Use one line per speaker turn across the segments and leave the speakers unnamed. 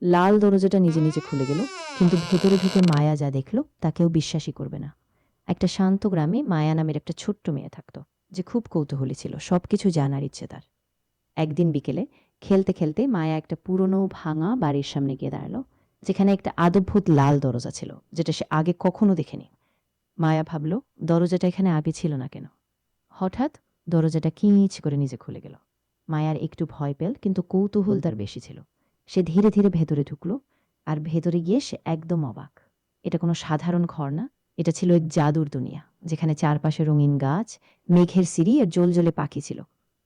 লাল দরজাটা নিজে নিজে খুলে গেল, কিন্তু ভেতরে ঢুকে মায়া যা দেখল তা কেউ বিশ্বাসই করবে না। একটা শান্ত গ্রামে মায়া নামের একটা ছোট্ট মেয়ে থাকত, যে খুব কৌতূহলী ছিল, সবকিছু জানার ইচ্ছে তার। একদিন বিকেলে খেলতে খেলতে মায়া একটা পুরনো ভাঙা বাড়ির সামনে গিয়ে দাঁড়ালো, যেখানে একটা আদভূত লাল দরজা ছিল, যেটা সে আগে কখনো দেখেনি। মায়া ভাবল, দরজাটা এখানে আগে ছিল না কেন। হঠাৎ দরজাটা কিঁচ করে নিজে খুলে গেল। মায়ার একটু ভয় পেল, কিন্তু কৌতূহল তার বেশি ছিল। সে ধীরে ধীরে ভেতরে ঢুকলো, আর ভেতরে গিয়ে সে একদম অবাক। এটা কোনো সাধারণ ঘর না, এটা ছিল এক জাদুর দুনিয়া, যেখানে চারপাশে রঙিন গাছ, মেঘের সিঁড়ি আর জ্বলজ্বলে পাখি ছিল।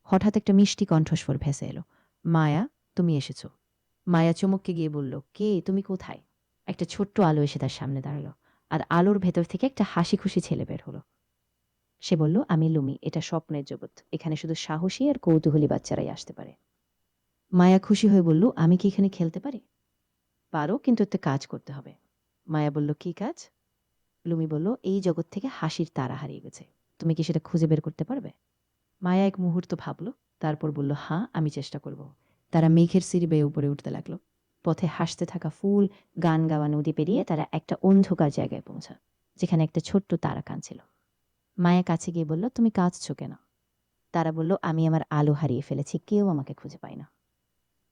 হঠাৎ একটা মিষ্টি কণ্ঠস্বর ভেসে এলো, মায়া, তুমি এসেছো। মায়া চমককে গিয়ে বলল, কে, তুমি কোথায়? একটা ছোট্ট আলো এসে তার সামনে দাঁড়ালো, আর আলোর ভেতর থেকে একটা হাসি খুশি ছেলে বের হলো। সে বলল, আমি লুমি, এটা স্বপ্নের জগৎ, এখানে শুধু সাহসী আর কৌতূহলী বাচ্চারাই আসতে পারে। মায়া খুশি হয়ে বলল, আমি কি এখানে খেলতে পারি? পারো, কিন্তু একটা কাজ করতে হবে। মায়া বলল, কি কাজ? লুমি বলল, এই জগৎ থেকে হাসির তারা হারিয়ে গেছে, তুমি কি সেটা খুঁজে বের করতে পারবে? মায়া এক মুহূর্ত ভাবল, তারপর বলল, হ্যাঁ, আমি চেষ্টা করব। তারা মেঘের সিঁড়ি বেয়ে উপরে উঠতে লাগলো। পথে হাসতে থাকা ফুল, গান গাওয়া নদী পেরিয়ে তারা একটা অন্ধকার জায়গায় পৌঁছা, যেখানে একটা ছোট্ট তারা কাঁদছিল। মায়া কাছে গিয়ে বলল, তুমি কাঁদছো কেন? তারা বলল, আমি আমার আলো হারিয়ে ফেলেছি, কেউ আমাকে খুঁজে পায় না।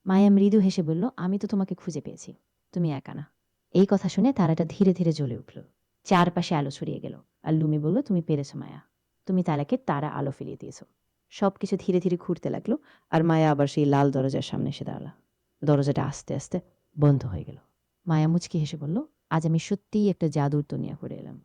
মায়া মৃদু হেসে বলল, আমি তো তোমাকে খুঁজে পেয়েছি, তুমি একা না। এই কথা শুনে তারাটা ধীরে ধীরে জ্বলে উঠল, চারপাশে আলো ছড়িয়ে গেল। আর লুমি বলল, তুমি পেরেছো মায়া, তুমি তারাকে তারা আলো ফিরিয়ে দিয়েছো। সবকিছু ধীরে ধীরে ঘুরতে লাগলো, আর মায়া আবার সেই লাল দরজার সামনে এসে দাঁড়ালো। দরজাটা আস্তে আস্তে বন্ধ হয়ে গেল। মায়া মুচকি হেসে বলল, আজ আমি সত্যিই একটা জাদুর দুনিয়া করে এলাম।